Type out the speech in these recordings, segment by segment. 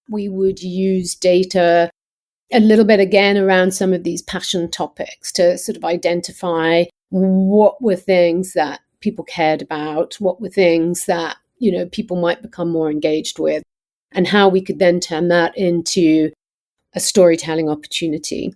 We would use data a little bit again around some of these passion topics to sort of identify what were things that people cared about, what were things that, people might become more engaged with, and how we could then turn that into a storytelling opportunity.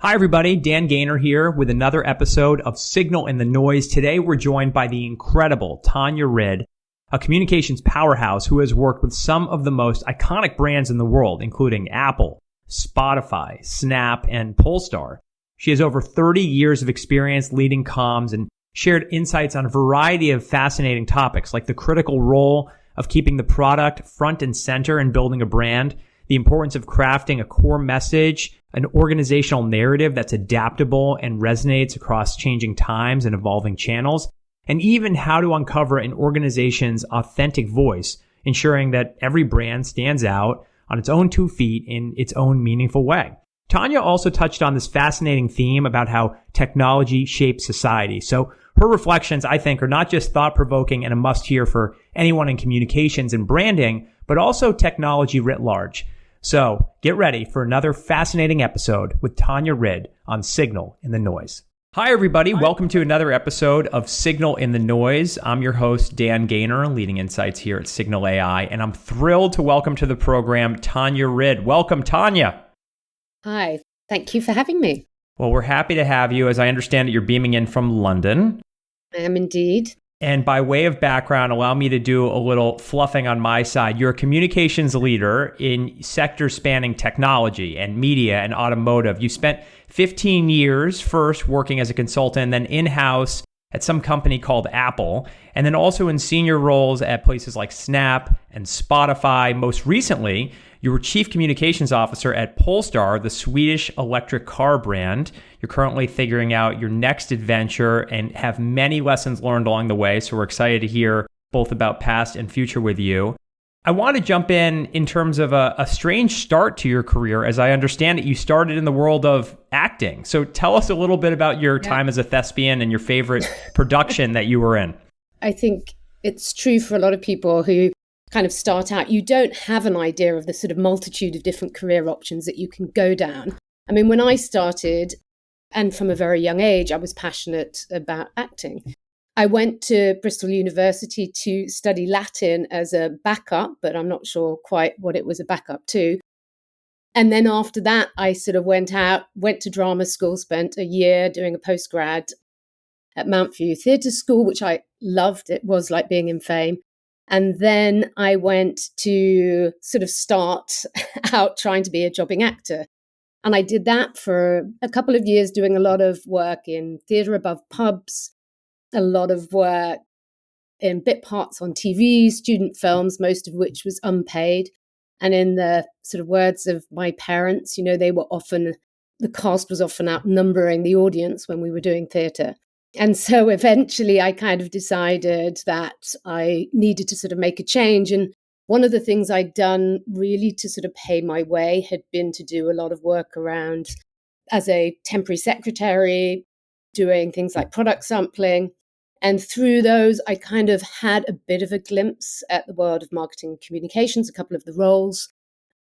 Hi, everybody. Dan Gaynor here with another episode of Signal in the Noise. Today, we're joined by the incredible Tanya Ridd, a communications powerhouse who has worked with some of the most iconic brands in the world, including Apple, Spotify, Snap, and Polestar. She has over 30 years of experience leading comms and shared insights on a variety of fascinating topics, like the critical role of keeping the product front and center in building a brand, the importance of crafting a core message, an organizational narrative that's adaptable and resonates across changing times and evolving channels, and even how to uncover an organization's authentic voice, ensuring that every brand stands out on its own 2 feet in its own meaningful way. Tanya also touched on this fascinating theme about how technology shapes society. So her reflections, I think, are not just thought-provoking and a must-hear for anyone in communications and branding, but also technology writ large. So get ready for another fascinating episode with Tanya Ridd on Signal in the Noise. Hi, everybody. Welcome to another episode of Signal in the Noise. I'm your host, Dan Gaynor, leading insights here at Signal AI, and I'm thrilled to welcome to the program Tanya Ridd. Welcome, Tanya. Hi. Thank you for having me. Well, we're happy to have you. As I understand it, you're beaming in from London. I am indeed. And by way of background, allow me to do a little fluffing on my side. You're a communications leader in sectors spanning technology and media and automotive. You spent 15 years first working as a consultant, then in-house at some company called Apple, and then also in senior roles at places like Snap and Spotify. Most recently, you were Chief Communications Officer at Polestar, the Swedish electric car brand. You're currently figuring out your next adventure and have many lessons learned along the way. So we're excited to hear both about past and future with you. I want to jump in terms of a strange start to your career. As I understand it, you started in the world of acting. So tell us a little bit about your time as a thespian and your favorite production that you were in. I think it's true for a lot of people who kind of start out. You don't have an idea of the sort of multitude of different career options that you can go down. I mean, when I started, and from a very young age, I was passionate about acting. I went to Bristol University to study Latin as a backup, but I'm not sure quite what it was a backup to. And then after that, I sort of went to drama school, spent a year doing a postgrad at Mount View Theatre School, which I loved. It was like being in Fame. And then I went to sort of start out trying to be a jobbing actor. And I did that for a couple of years, doing a lot of work in theatre above pubs, a lot of work in bit parts on TV, student films, most of which was unpaid. And in the sort of words of my parents, the cast was often outnumbering the audience when we were doing theatre. And so eventually I kind of decided that I needed to sort of make a change. And one of the things I'd done really to sort of pay my way had been to do a lot of work around as a temporary secretary, doing things like product sampling. And through those, I kind of had a bit of a glimpse at the world of marketing and communications. A couple of the roles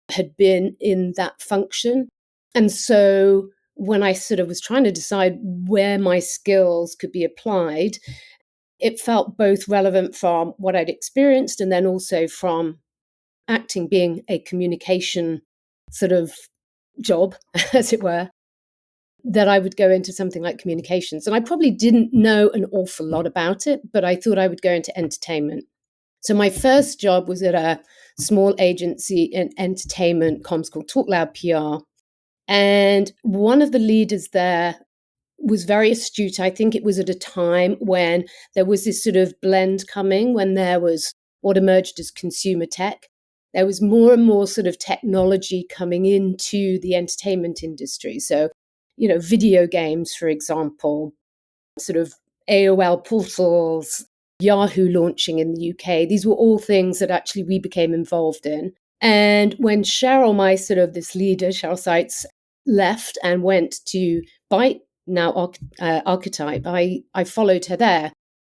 had been in that function. And so when I sort of was trying to decide where my skills could be applied, it felt both relevant from what I'd experienced and then also from acting being a communication sort of job, as it were, that I would go into something like communications. And I probably didn't know an awful lot about it, but I thought I would go into entertainment. So my first job was at a small agency in entertainment comms called Talk Loud PR. And one of the leaders there was very astute. I think it was at a time when there was this sort of blend coming, when there was what emerged as consumer tech. There was more and more sort of technology coming into the entertainment industry. So, video games, for example, sort of AOL portals, Yahoo launching in the UK. These were all things that actually we became involved in. And when Cheryl, this leader, Cheryl Seitz, left and went to Byte, now archetype, I followed her there.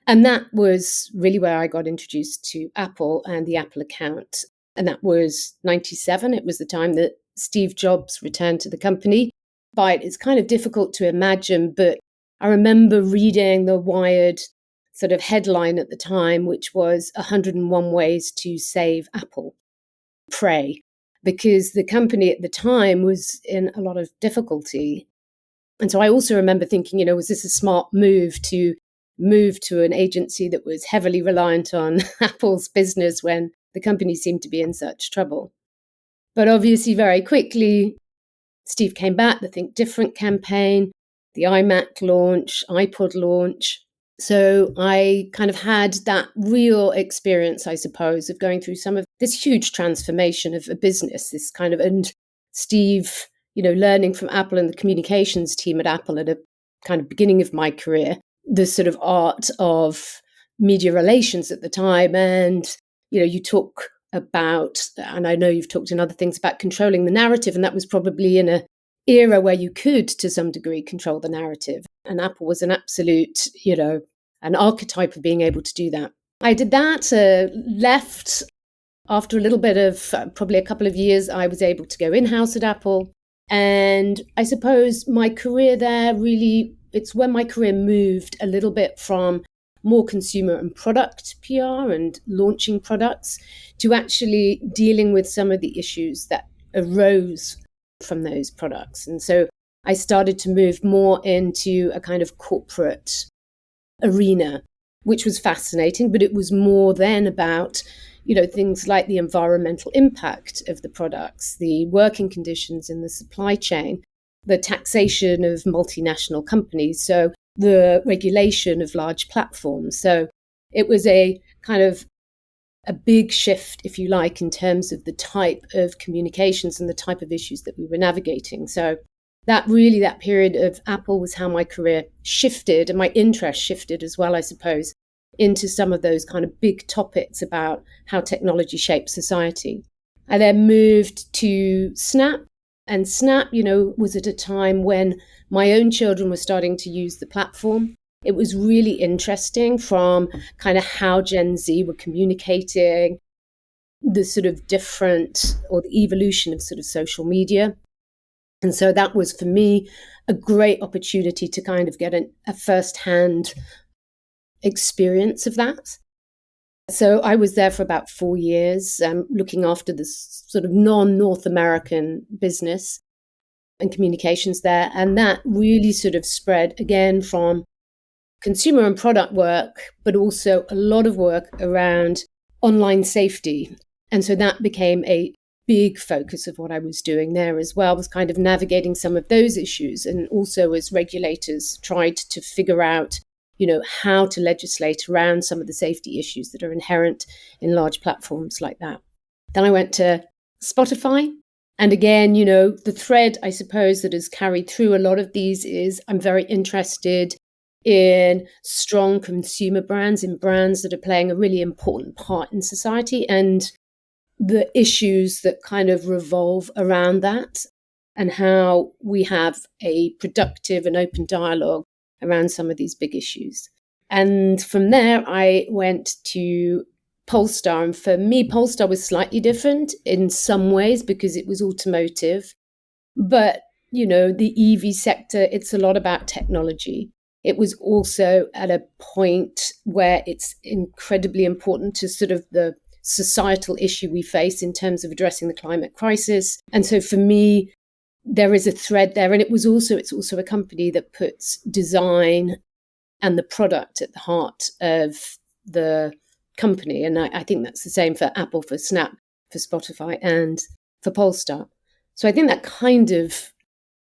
And that was really where I got introduced to Apple and the Apple account. And that was 97. It was the time that Steve Jobs returned to the company. But it's kind of difficult to imagine, but I remember reading the Wired sort of headline at the time, which was 101 ways to save Apple. Pray. Because the company at the time was in a lot of difficulty. And so I also remember thinking, was this a smart move to an agency that was heavily reliant on Apple's business when the company seemed to be in such trouble? But obviously, very quickly, Steve came back, the Think Different campaign, the iMac launch, iPod launch. So I kind of had that real experience, I suppose, of going through some of this huge transformation of a business, this kind of, and Steve, learning from Apple and the communications team at Apple at a kind of beginning of my career, the sort of art of media relations at the time. And, you talk about, and I know you've talked in other things about controlling the narrative, and that was probably in a era where you could, to some degree, control the narrative. And Apple was an absolute, an archetype of being able to do that. I did that, left after a little bit of, probably a couple of years, I was able to go in-house at Apple. And I suppose my career there really, it's when my career moved a little bit from more consumer and product PR and launching products to actually dealing with some of the issues that arose from those products. And so I started to move more into a kind of corporate arena, which was fascinating, but it was more then about, things like the environmental impact of the products, the working conditions in the supply chain, the taxation of multinational companies, so the regulation of large platforms. So it was a kind of a big shift, if you like, in terms of the type of communications and the type of issues that we were navigating. So that period of Apple was how my career shifted, and my interest shifted as well, I suppose, into some of those kind of big topics about how technology shapes society. I then moved to Snap, and Snap, was at a time when my own children were starting to use the platform. It was really interesting from kind of how Gen Z were communicating, the sort of different, or the evolution of sort of social media. And so that was, for me, a great opportunity to kind of get a first-hand experience of that. So I was there for about 4 years, looking after this sort of non-North American business and communications there. And that really sort of spread, again, from consumer and product work, but also a lot of work around online safety. And so that became a big focus of what I was doing there as well, was kind of navigating some of those issues. And also as regulators tried to figure out, how to legislate around some of the safety issues that are inherent in large platforms like that. Then I went to Spotify. And again, the thread, I suppose, that has carried through a lot of these is I'm very interested in strong consumer brands, in brands that are playing a really important part in society, and the issues that kind of revolve around that, and how we have a productive and open dialogue around some of these big issues. And from there, I went to Polestar. And for me, Polestar was slightly different in some ways because it was automotive. But, the EV sector, it's a lot about technology. It was also at a point where it's incredibly important to sort of the societal issue we face in terms of addressing the climate crisis. And so for me, there is a thread there. And it's also a company that puts design and the product at the heart of the company. And I think that's the same for Apple, for Snap, for Spotify, and for Polestar. So I think that kind of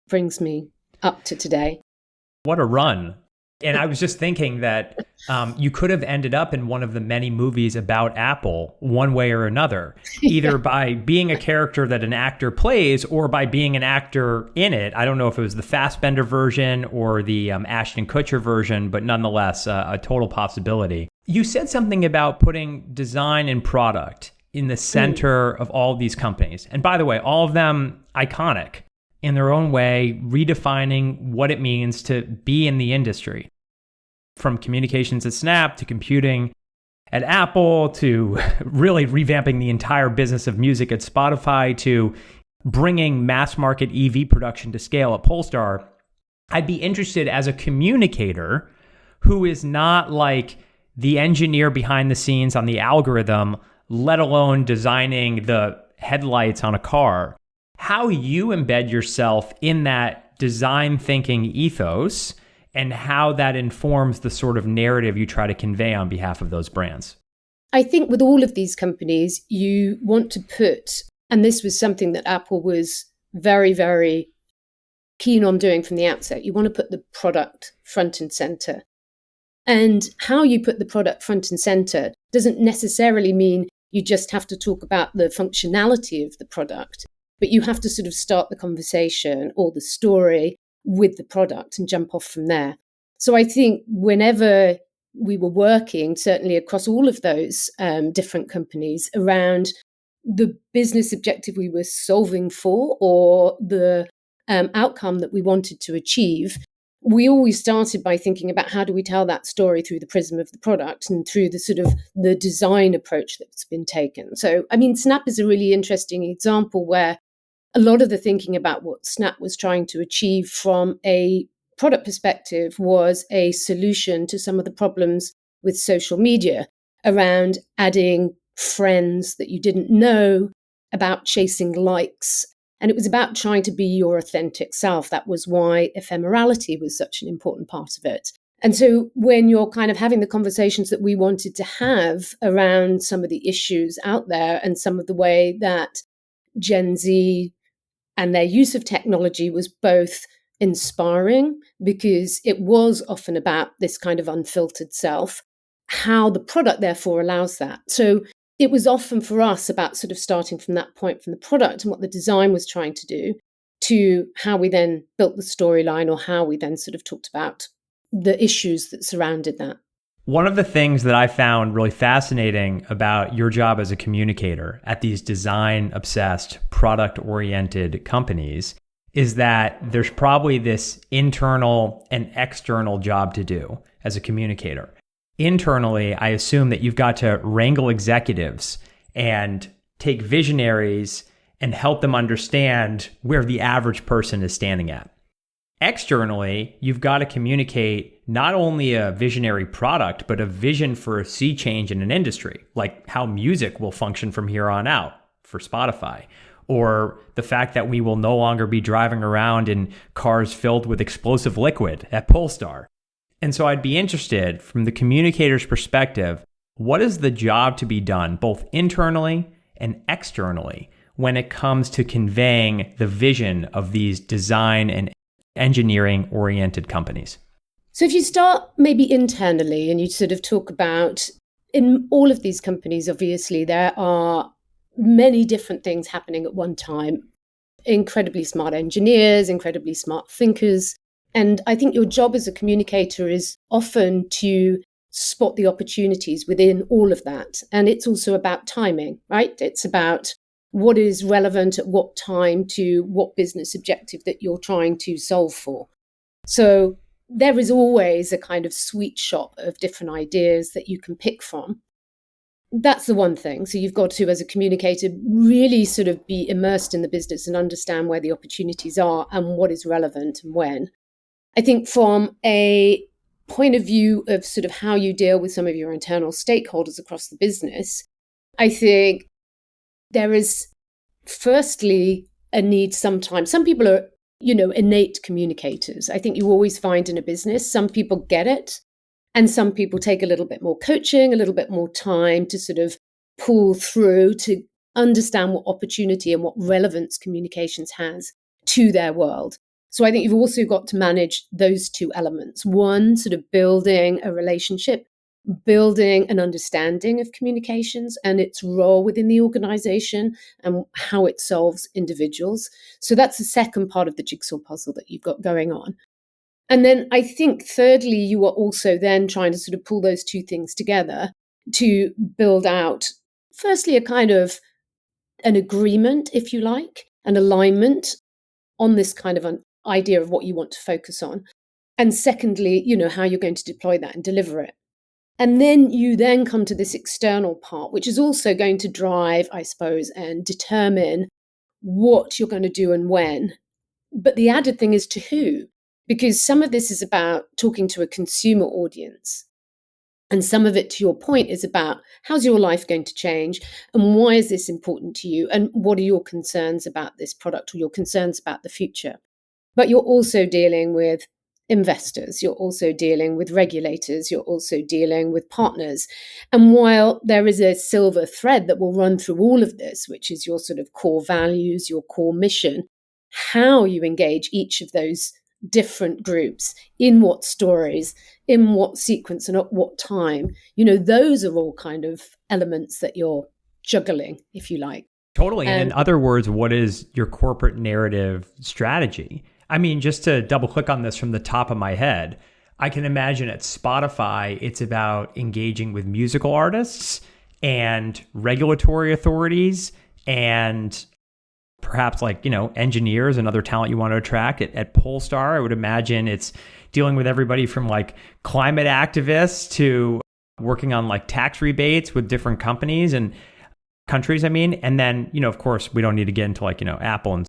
brings me up to today. What a run. And I was just thinking that you could have ended up in one of the many movies about Apple one way or another, either by being a character that an actor plays or by being an actor in it. I don't know if it was the Fassbender version or the Ashton Kutcher version, but nonetheless, a total possibility. You said something about putting design and product in the center of all of these companies. And by the way, all of them iconic in their own way, redefining what it means to be in the industry. From communications at Snap to computing at Apple to really revamping the entire business of music at Spotify to bringing mass market EV production to scale at Polestar, I'd be interested as a communicator who is not like the engineer behind the scenes on the algorithm, let alone designing the headlights on a car, how you embed yourself in that design thinking ethos and how that informs the sort of narrative you try to convey on behalf of those brands. I think with all of these companies, you want to put, and this was something that Apple was very, very keen on doing from the outset, you want to put the product front and center. And how you put the product front and center doesn't necessarily mean you just have to talk about the functionality of the product, but you have to sort of start the conversation or the story with the product and jump off from there. So I think whenever we were working, certainly across all of those different companies, around the business objective we were solving for or the outcome that we wanted to achieve, we always started by thinking about how do we tell that story through the prism of the product and through the sort of the design approach that's been taken. So, I mean, Snap is a really interesting example where a lot of the thinking about what Snap was trying to achieve from a product perspective was a solution to some of the problems with social media around adding friends that you didn't know, about chasing likes. And it was about trying to be your authentic self. That was why ephemerality was such an important part of it. And so when you're kind of having the conversations that we wanted to have around some of the issues out there and some of the way that Gen Z and their use of technology was both inspiring because it was often about this kind of unfiltered self, how the product therefore allows that. So it was often for us about sort of starting from that point, from the product and what the design was trying to do, to how we then built the storyline or how we then sort of talked about the issues that surrounded that. One of the things that I found really fascinating about your job as a communicator at these design-obsessed, product-oriented companies is that there's probably this internal and external job to do as a communicator. Internally, I assume that you've got to wrangle executives and take visionaries and help them understand where the average person is standing at. Externally, you've got to communicate not only a visionary product, but a vision for a sea change in an industry, like how music will function from here on out for Spotify, or the fact that we will no longer be driving around in cars filled with explosive liquid at Polestar. And so I'd be interested, from the communicator's perspective, what is the job to be done both internally and externally when it comes to conveying the vision of these design and engineering-oriented companies? So if you start maybe internally and you sort of talk about, in all of these companies, obviously, there are many different things happening at one time. Incredibly smart engineers, incredibly smart thinkers. And I think your job as a communicator is often to spot the opportunities within all of that. And it's also about timing, right? It's about what is relevant at what time to what business objective that you're trying to solve for. So there is always a kind of sweet shop of different ideas that you can pick from. That's the one thing. So you've got to, as a communicator, really sort of be immersed in the business and understand where the opportunities are and what is relevant and when. I think from a point of view of sort of how you deal with some of your internal stakeholders across the business, I think there is firstly a need sometimes. Some people are, innate communicators. I think you always find in a business, some people get it and some people take a little bit more coaching, a little bit more time to sort of pull through to understand what opportunity and what relevance communications has to their world. So I think you've also got to manage those two elements. One, sort of building a relationship, building an understanding of communications and its role within the organization and how it solves individuals. So that's the second part of the jigsaw puzzle that you've got going on. And then I think thirdly, you are also then trying to sort of pull those two things together to build out, firstly, a kind of an agreement, if you like, an alignment on this kind of an idea of what you want to focus on. And secondly, how you're going to deploy that and deliver it. And then you then come to this external part, which is also going to drive, I suppose, and determine what you're going to do and when. But the added thing is to who, because some of this is about talking to a consumer audience. And some of it, to your point, is about how's your life going to change and why is this important to you? And what are your concerns about this product or your concerns about the future? But you're also dealing with investors, you're also dealing with regulators, you're also dealing with partners. And while there is a silver thread that will run through all of this, which is your sort of core values, your core mission, how you engage each of those different groups, in what stories, in what sequence, and at what time, those are all kind of elements that you're juggling, if you like. Totally. And in other words, what is your corporate narrative strategy? I mean, just to double click on this from the top of my head, I can imagine at Spotify, it's about engaging with musical artists and regulatory authorities and perhaps engineers and other talent you want to attract. At Polestar, I would imagine it's dealing with everybody from climate activists to working on tax rebates with different companies and countries, And then, of course, we don't need to get into Apple and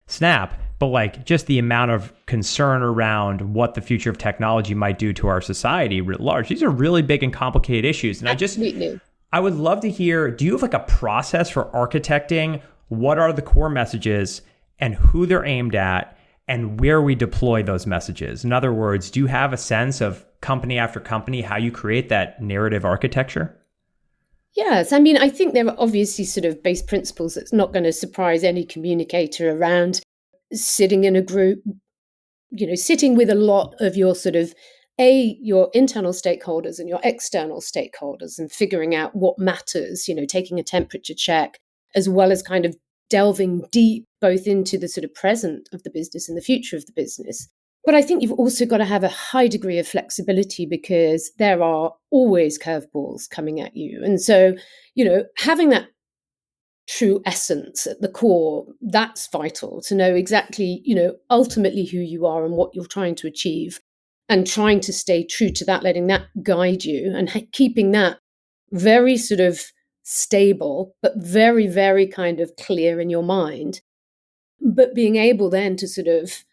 Snap, but just the amount of concern around what the future of technology might do to our society writ large. These are really big and complicated issues. And Absolutely. I would love to hear, do you have a process for architecting what are the core messages and who they're aimed at and where we deploy those messages? In other words, do you have a sense of company after company, how you create that narrative architecture? Yes. I mean, I think there are obviously sort of base principles that's not going to surprise any communicator around sitting in a group, sitting with a lot of your sort of, your internal stakeholders and your external stakeholders and figuring out what matters, taking a temperature check, as well as kind of delving deep both into the sort of present of the business and the future of the business. But I think you've also got to have a high degree of flexibility because there are always curveballs coming at you. And so, having that true essence at the core, that's vital to know exactly, ultimately who you are and what you're trying to achieve and trying to stay true to that, letting that guide you and keeping that very sort of stable, but very, very kind of clear in your mind, but being able then to sort of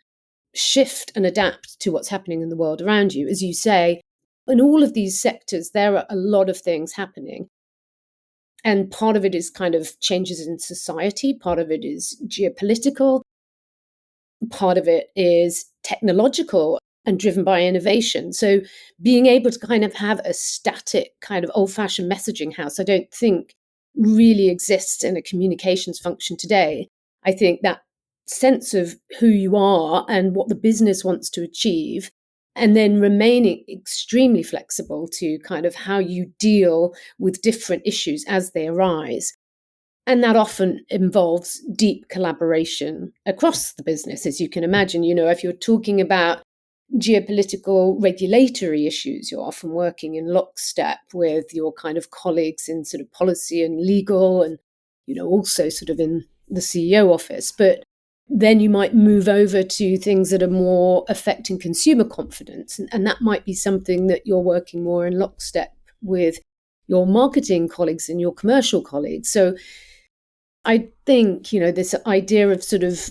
shift and adapt to what's happening in the world around you. As you say, in all of these sectors, there are a lot of things happening. And part of it is kind of changes in society. Part of it is geopolitical. Part of it is technological and driven by innovation. So being able to kind of have a static kind of old-fashioned messaging house, I don't think really exists in a communications function today. I think that sense of who you are and what the business wants to achieve, and then remaining extremely flexible to kind of how you deal with different issues as they arise. And that often involves deep collaboration across the business, as you can imagine. If you're talking about geopolitical regulatory issues, you're often working in lockstep with your kind of colleagues in sort of policy and legal and, also sort of in the CEO office. But then you might move over to things that are more affecting consumer confidence. And that might be something that you're working more in lockstep with your marketing colleagues and your commercial colleagues. So I think, this idea of sort of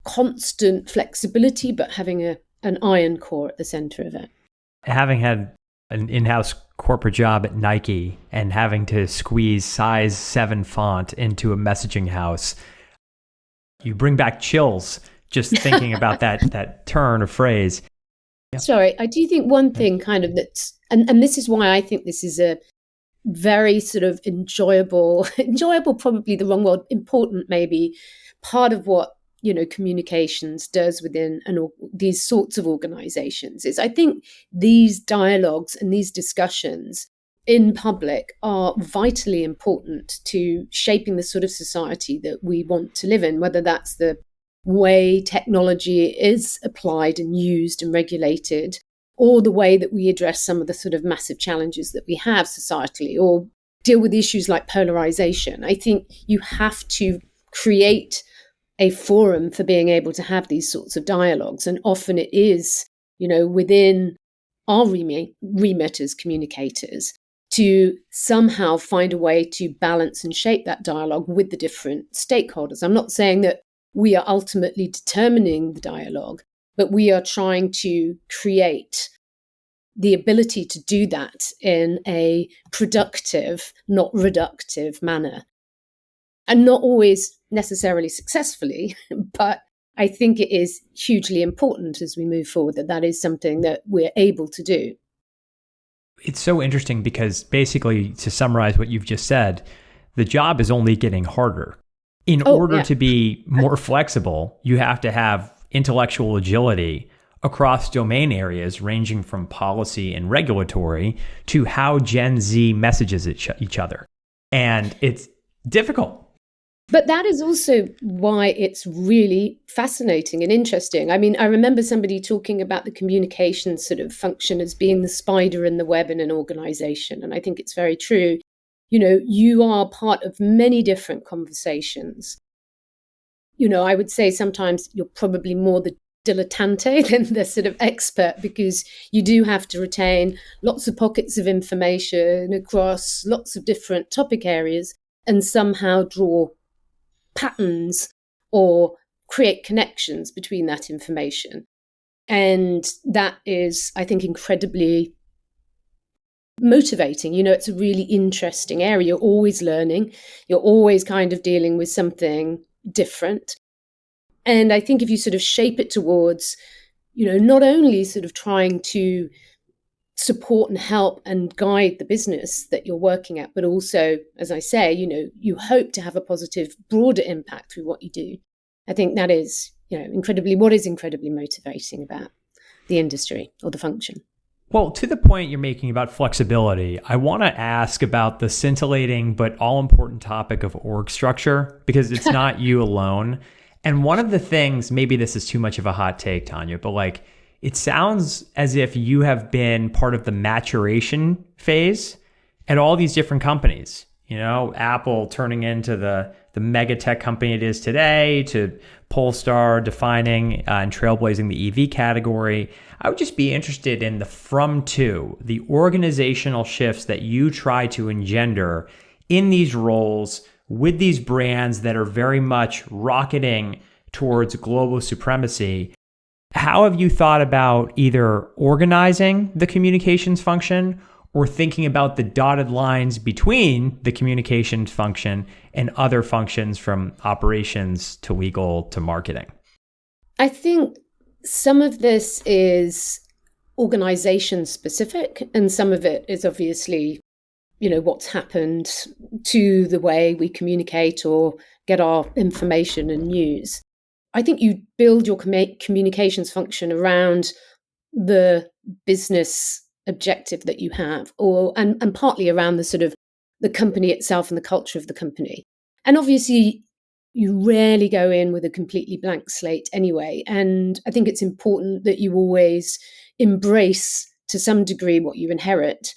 constant flexibility, but having an iron core at the center of it. Having had an in-house corporate job at Nike and having to squeeze size 7 font into a messaging house, you bring back chills just thinking about that turn or phrase. Yeah. Sorry, I do think one thing kind of that's, and this is why I think this is a very sort of enjoyable probably the wrong word, important maybe, part of what, communications does within these sorts of organizations is I think these dialogues and these discussions in public are vitally important to shaping the sort of society that we want to live in, whether that's the way technology is applied and used and regulated, or the way that we address some of the sort of massive challenges that we have societally, or deal with issues like polarization. I think you have to create a forum for being able to have these sorts of dialogues. And often it is, within our remit as communicators to somehow find a way to balance and shape that dialogue with the different stakeholders. I'm not saying that we are ultimately determining the dialogue, but we are trying to create the ability to do that in a productive, not reductive manner. And not always necessarily successfully, but I think it is hugely important as we move forward that is something that we're able to do. It's so interesting because basically, to summarize what you've just said, the job is only getting harder. In order to be more flexible, you have to have intellectual agility across domain areas ranging from policy and regulatory to how Gen Z messages each other. And it's difficult. But that is also why it's really fascinating and interesting. I mean, I remember somebody talking about the communication sort of function as being the spider in the web in an organization. And I think it's very true. You are part of many different conversations. I would say sometimes you're probably more the dilettante than the sort of expert, because you do have to retain lots of pockets of information across lots of different topic areas and somehow draw patterns or create connections between that information. And that is, I think, incredibly motivating. It's a really interesting area. You're always learning. You're always kind of dealing with something different. And I think if you sort of shape it towards, not only sort of trying to support and help and guide the business that you're working at, but also, as I say, you hope to have a positive, broader impact through what you do. I think that is, incredibly motivating about the industry or the function. Well, to the point you're making about flexibility, I want to ask about the scintillating but all-important topic of org structure, because it's not you alone. And one of the things, maybe this is too much of a hot take, Tanya, but it sounds as if you have been part of the maturation phase at all these different companies. Apple turning into the mega tech company it is today, to Polestar defining and trailblazing the EV category. I would just be interested in the from to, the organizational shifts that you try to engender in these roles with these brands that are very much rocketing towards global supremacy. How have you thought about either organizing the communications function or thinking about the dotted lines between the communications function and other functions, from operations to legal to marketing? I think some of this is organization specific, and some of it is obviously, what's happened to the way we communicate or get our information and news. I think you build your communications function around the business objective that you have, and partly around the sort of the company itself and the culture of the company. And obviously, you rarely go in with a completely blank slate anyway. And I think it's important that you always embrace to some degree what you inherit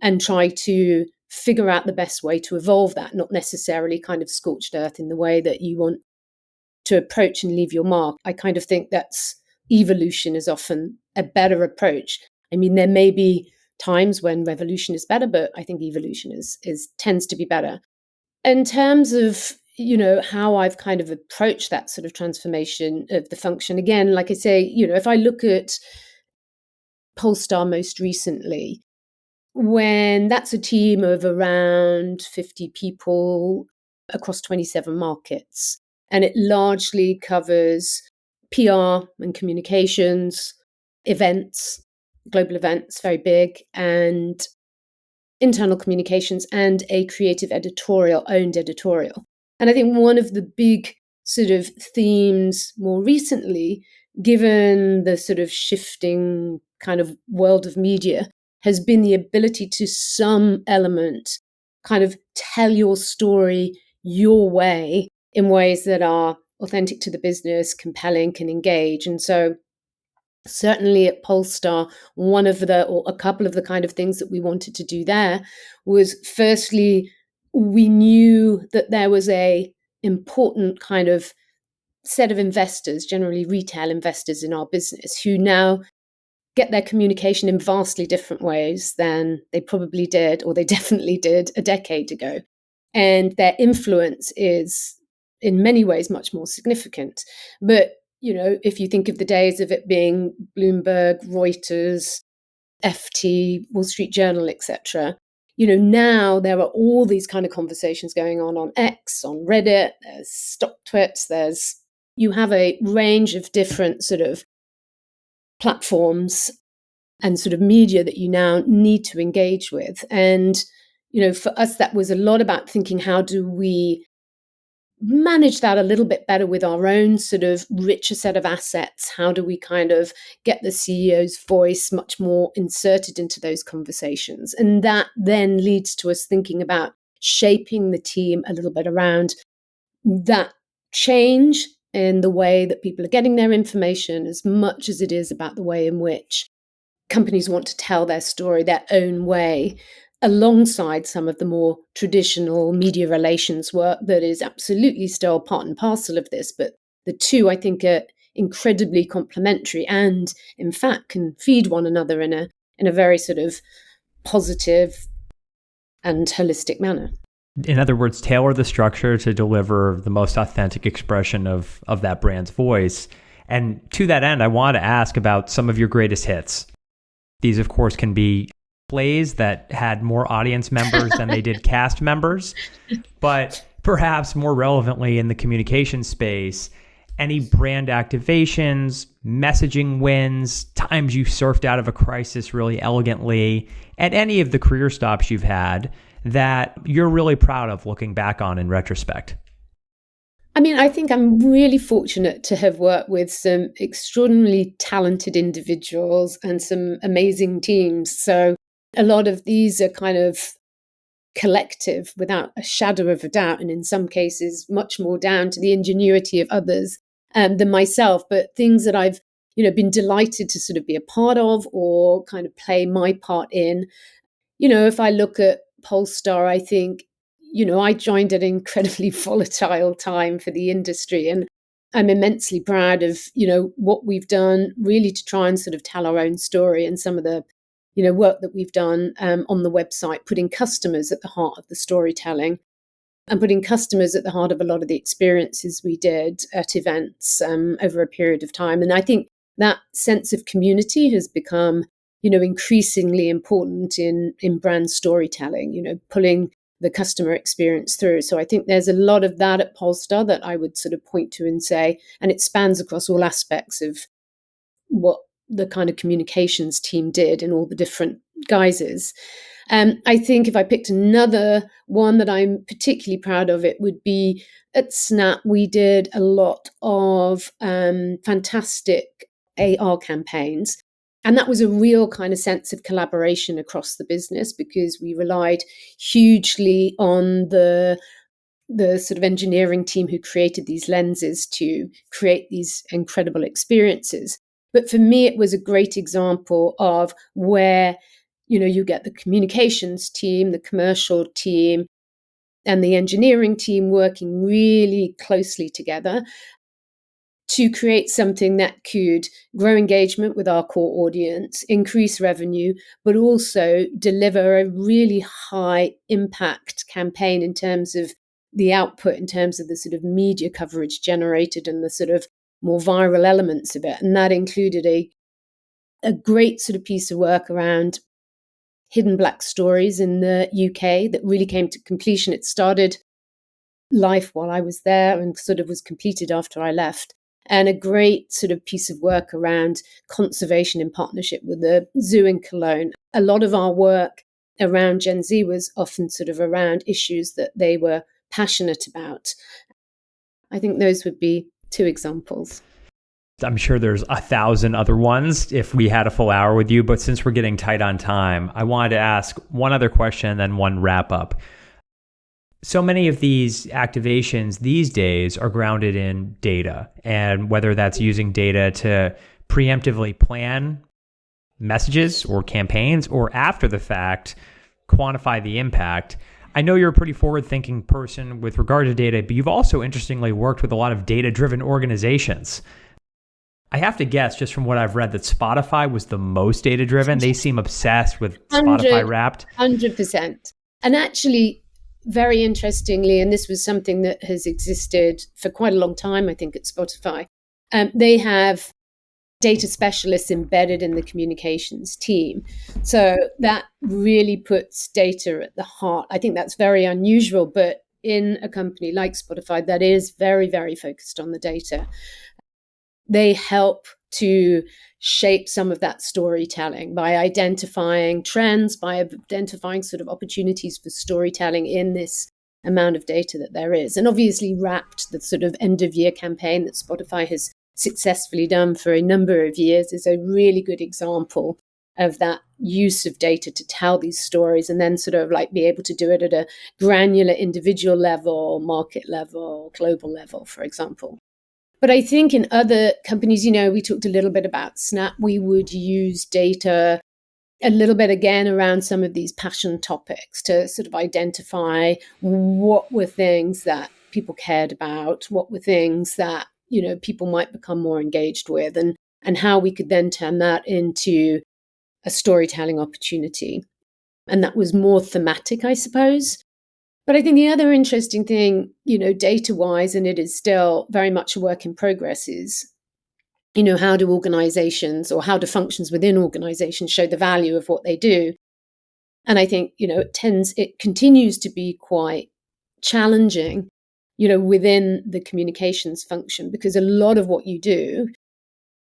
and try to figure out the best way to evolve that, not necessarily kind of scorched earth in the way that you want to approach and leave your mark. I kind of think that's evolution is often a better approach. I mean, there may be times when revolution is better, but I think evolution is tends to be better. In terms of, how I've kind of approached that sort of transformation of the function, again, like I say, if I look at Polestar most recently, when that's a team of around 50 people across 27 markets, and it largely covers PR and communications, events, global events, very big, and internal communications, and a creative owned editorial. And I think one of the big sort of themes more recently, given the sort of shifting kind of world of media, has been the ability to some element kind of tell your story your way in ways that are authentic to the business, compelling, can engage. And so certainly at Polestar, a couple of the kind of things that we wanted to do there was, firstly, we knew that there was a important kind of set of investors, generally retail investors in our business, who now get their communication in vastly different ways than they probably did, or they definitely did a decade ago. And their influence is in many ways much more significant. But, if you think of the days of it being Bloomberg, Reuters, FT, Wall Street Journal, etc., now there are all these kind of conversations going on X, on Reddit, there's stock twits, you have a range of different sort of platforms and sort of media that you now need to engage with. And, for us, that was a lot about thinking, how do we manage that a little bit better with our own sort of richer set of assets? How do we kind of get the CEO's voice much more inserted into those conversations? And that then leads to us thinking about shaping the team a little bit around that change in the way that people are getting their information, as much as it is about the way in which companies want to tell their story their own way, alongside some of the more traditional media relations work that is absolutely still part and parcel of this. But the two, I think, are incredibly complementary and, in fact, can feed one another in a very sort of positive and holistic manner. In other words, tailor the structure to deliver the most authentic expression of that brand's voice. And to that end, I want to ask about some of your greatest hits. These, of course, can be plays that had more audience members than they did cast members, but perhaps more relevantly in the communication space, any brand activations, messaging wins, times you surfed out of a crisis really elegantly, and any of the career stops you've had that you're really proud of looking back on in retrospect. I mean, I think I'm really fortunate to have worked with some extraordinarily talented individuals and some amazing teams. So a lot of these are kind of collective without a shadow of a doubt, and in some cases much more down to the ingenuity of others than myself, but things that I've been delighted to sort of be a part of or kind of play my part in. If I look at Polestar, I think I joined at an incredibly volatile time for the industry, and I'm immensely proud of what we've done really to try and sort of tell our own story, and some of the work that we've done on the website, putting customers at the heart of the storytelling and putting customers at the heart of a lot of the experiences we did at events over a period of time. And I think that sense of community has become, increasingly important in brand storytelling, pulling the customer experience through. So I think there's a lot of that at Polestar that I would sort of point to and say, and it spans across all aspects of what the kind of communications team did in all the different guises. I think if I picked another one that I'm particularly proud of, it would be at Snap. We did a lot of fantastic AR campaigns. And that was a real kind of sense of collaboration across the business, because we relied hugely on the sort of engineering team who created these lenses to create these incredible experiences. But for me, it was a great example of where, you get the communications team, the commercial team, and the engineering team working really closely together to create something that could grow engagement with our core audience, increase revenue, but also deliver a really high impact campaign in terms of the output, in terms of the sort of media coverage generated and the sort of more viral elements of it. And that included a great sort of piece of work around hidden Black stories in the UK that really came to completion. It started life while I was there and sort of was completed after I left. And a great sort of piece of work around conservation in partnership with the zoo in Cologne. A lot of our work around Gen Z was often sort of around issues that they were passionate about. I think those would be two examples. I'm sure there's 1,000 other ones if we had a full hour with you, but since we're getting tight on time, I wanted to ask one other question and then one wrap up. So many of these activations these days are grounded in data, and whether that's using data to preemptively plan messages or campaigns or after the fact, quantify the impact. I know you're a pretty forward-thinking person with regard to data, but you've also interestingly worked with a lot of data-driven organizations. I have to guess, just from what I've read, that Spotify was the most data-driven. They seem obsessed with Spotify Wrapped. 100%. And actually, very interestingly, and this was something that has existed for quite a long time, I think, at Spotify, they have data specialists embedded in the communications team. So that really puts data at the heart. I think that's very unusual, but in a company like Spotify, that is very, very focused on the data. They help to shape some of that storytelling by identifying trends, by identifying sort of opportunities for storytelling in this amount of data that there is. And obviously Wrapped, the sort of end of year campaign that Spotify has successfully done for a number of years, is a really good example of that use of data to tell these stories and then sort of like be able to do it at a granular individual level, market level, global level, for example. But I think in other companies, we talked a little bit about Snap. We would use data a little bit again around some of these passion topics to sort of identify what were things that people cared about, what were things that, people might become more engaged with, and how we could then turn that into a storytelling opportunity. And that was more thematic, I suppose. But I think the other interesting thing, data-wise, and it is still very much a work in progress, is, how do organizations or how do functions within organizations show the value of what they do? And I think, it continues to be quite challenging, within the communications function, because a lot of what you do,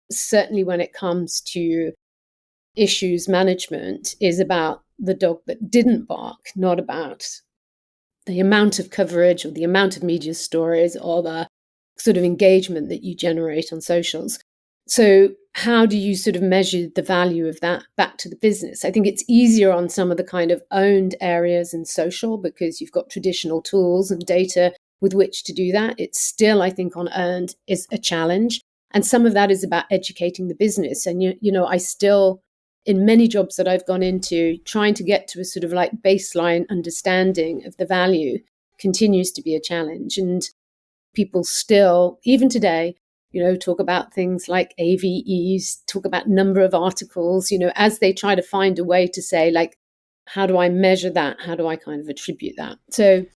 certainly when it comes to issues management, is about the dog that didn't bark, not about the amount of coverage or the amount of media stories or the sort of engagement that you generate on socials. So how do you sort of measure the value of that back to the business? I think it's easier on some of the kind of owned areas in social because you've got traditional tools and data with which to do that. It's still, I think, on earned is a challenge. And some of that is about educating the business. And, I still, in many jobs that I've gone into, trying to get to a sort of like baseline understanding of the value continues to be a challenge. And people still, even today, talk about things like AVEs, talk about number of articles, as they try to find a way to say, like, how do I measure that? How do I kind of attribute that? So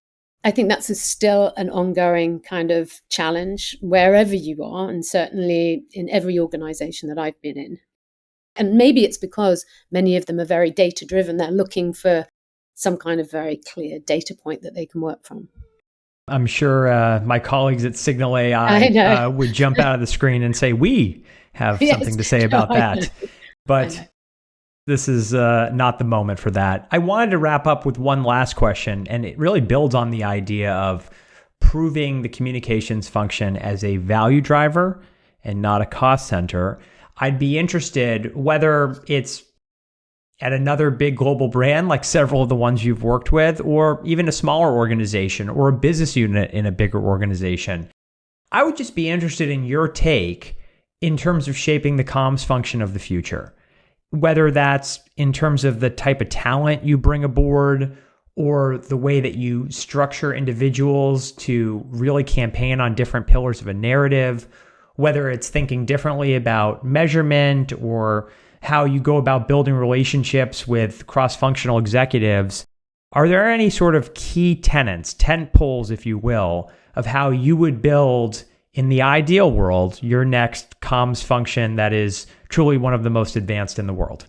I think that's still an ongoing kind of challenge wherever you are, and certainly in every organization that I've been in. And maybe it's because many of them are very data driven. They're looking for some kind of very clear data point that they can work from. I'm sure my colleagues at Signal AI would jump out of the screen and say, we have something to say about that. But this is not the moment for that. I wanted to wrap up with one last question, and it really builds on the idea of proving the communications function as a value driver and not a cost center. I'd be interested whether it's at another big global brand like several of the ones you've worked with, or even a smaller organization or a business unit in a bigger organization. I would just be interested in your take in terms of shaping the comms function of the future, whether that's in terms of the type of talent you bring aboard or the way that you structure individuals to really campaign on different pillars of a narrative, whether it's thinking differently about measurement or how you go about building relationships with cross-functional executives. Are there any sort of key tenets, tent poles, if you will, of how you would build, in the ideal world, your next comms function that is truly one of the most advanced in the world?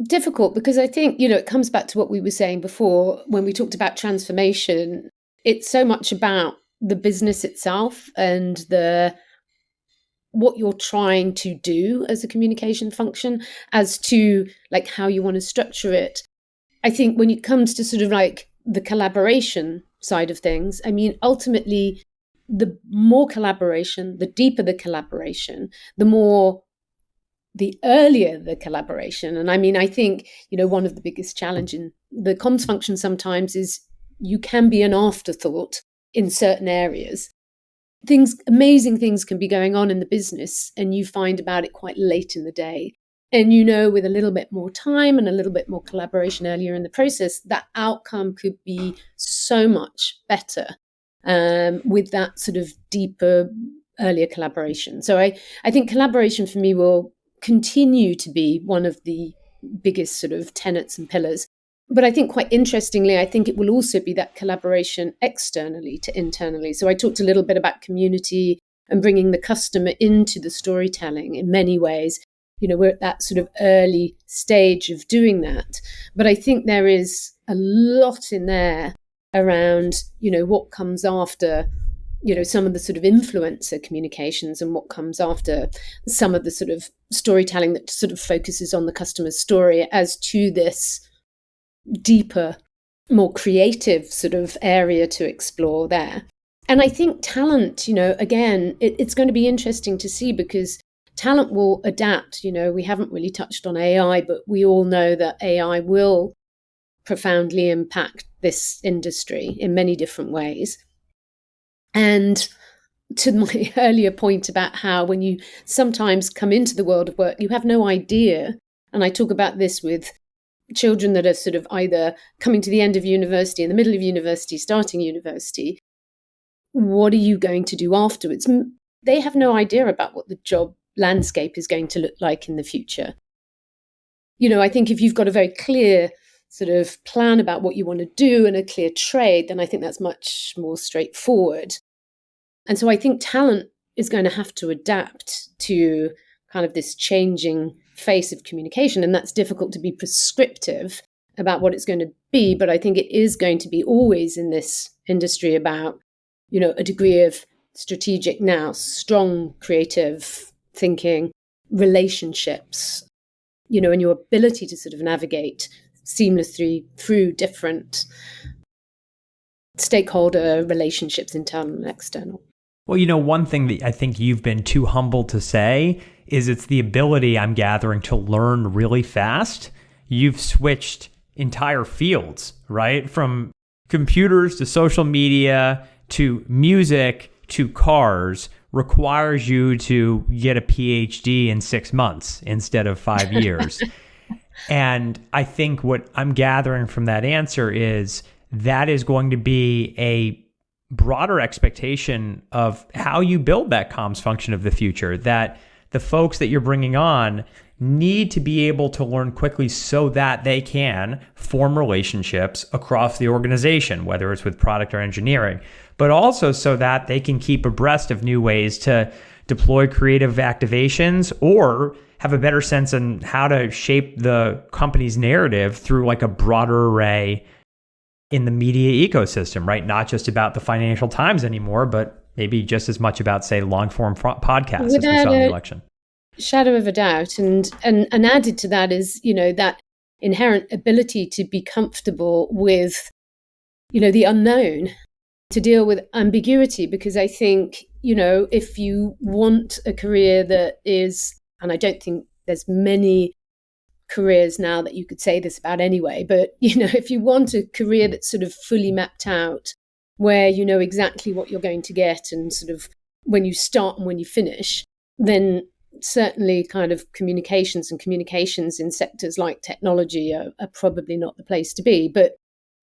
Difficult, because I think, it comes back to what we were saying before when we talked about transformation. It's so much about the business itself and what you're trying to do as a communication function as to like how you want to structure it. I think when it comes to sort of like the collaboration side of things, I mean, ultimately, the more collaboration, the deeper the collaboration, the earlier the collaboration. And I mean, I think, one of the biggest challenges in the comms function sometimes is you can be an afterthought in certain areas. Amazing things can be going on in the business and you find about it quite late in the day. And, with a little bit more time and a little bit more collaboration earlier in the process, that outcome could be so much better with that sort of deeper, earlier collaboration. So I think collaboration for me will continue to be one of the biggest sort of tenets and pillars. But I think quite interestingly, I think it will also be that collaboration externally to internally. So I talked a little bit about community and bringing the customer into the storytelling in many ways. We're at that sort of early stage of doing that. But I think there is a lot in there around, what comes after, some of the sort of influencer communications and what comes after some of the sort of storytelling that sort of focuses on the customer's story as to this deeper, more creative sort of area to explore there. And I think talent, again, it's going to be interesting to see because talent will adapt. We haven't really touched on AI, but we all know that AI will profoundly impact this industry in many different ways. And to my earlier point about how when you sometimes come into the world of work, you have no idea. And I talk about this with children that are sort of either coming to the end of university, in the middle of university, starting university. What are you going to do afterwards? They have no idea about what the job landscape is going to look like in the future. I think if you've got a very clear sort of plan about what you want to do and a clear trade, then I think that's much more straightforward. And so I think talent is going to have to adapt to kind of this changing face of communication. And that's difficult to be prescriptive about what it's going to be. But I think it is going to be always in this industry about, a degree of strategic now, strong creative thinking, relationships, and your ability to sort of navigate seamlessly through different stakeholder relationships, internal and external. Well, one thing that I think you've been too humble to say is it's the ability, I'm gathering, to learn really fast. You've switched entire fields, right? From computers to social media to music to cars, requires you to get a PhD in 6 months instead of 5 years. And I think what I'm gathering from that answer is that is going to be a broader expectation of how you build that comms function of the future, that the folks that you're bringing on need to be able to learn quickly so that they can form relationships across the organization, whether it's with product or engineering, but also so that they can keep abreast of new ways to deploy creative activations or have a better sense on how to shape the company's narrative through like a broader array in the media ecosystem, right? Not just about the Financial Times anymore, but maybe just as much about, say, long-form podcasts as we saw in the election. Shadow of a doubt. And added to that is, that inherent ability to be comfortable with, the unknown, to deal with ambiguity. Because I think, if you want a career that is, and I don't think there's many careers now that you could say this about anyway, but, if you want a career that's sort of fully mapped out, where you know exactly what you're going to get and sort of when you start and when you finish, then certainly kind of communications in sectors like technology are probably not the place to be. But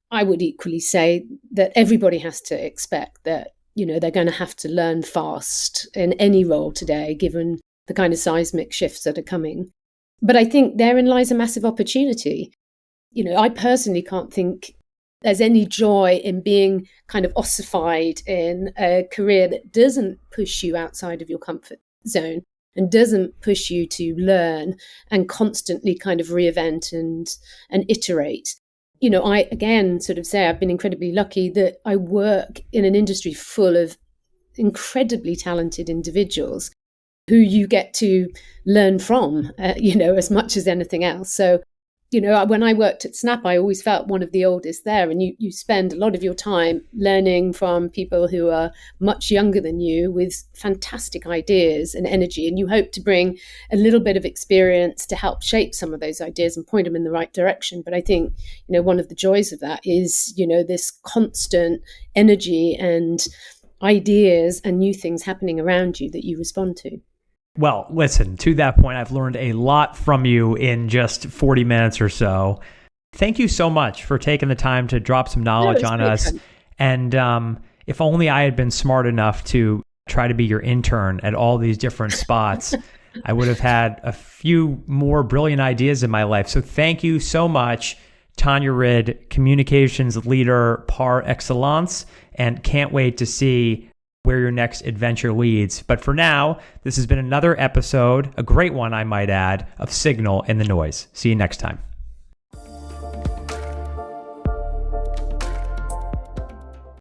I would equally say that everybody has to expect that, they're going to have to learn fast in any role today, given the kind of seismic shifts that are coming. But I think therein lies a massive opportunity. I personally can't think there's any joy in being kind of ossified in a career that doesn't push you outside of your comfort zone and doesn't push you to learn and constantly kind of reinvent and iterate. I again sort of say I've been incredibly lucky that I work in an industry full of incredibly talented individuals who you get to learn from, as much as anything else. So, when I worked at Snap, I always felt one of the oldest there. And you spend a lot of your time learning from people who are much younger than you with fantastic ideas and energy. And you hope to bring a little bit of experience to help shape some of those ideas and point them in the right direction. But I think, one of the joys of that is, this constant energy and ideas and new things happening around you that you respond to. Well, listen, to that point, I've learned a lot from you in just 40 minutes or so. Thank you so much for taking the time to drop some knowledge on us. Fun. And if only I had been smart enough to try to be your intern at all these different spots, I would have had a few more brilliant ideas in my life. So thank you so much, Tanya Ridd, communications leader par excellence, and can't wait to see where your next adventure leads. But for now, this has been another episode, a great one I might add, of Signal in the Noise. See you next time.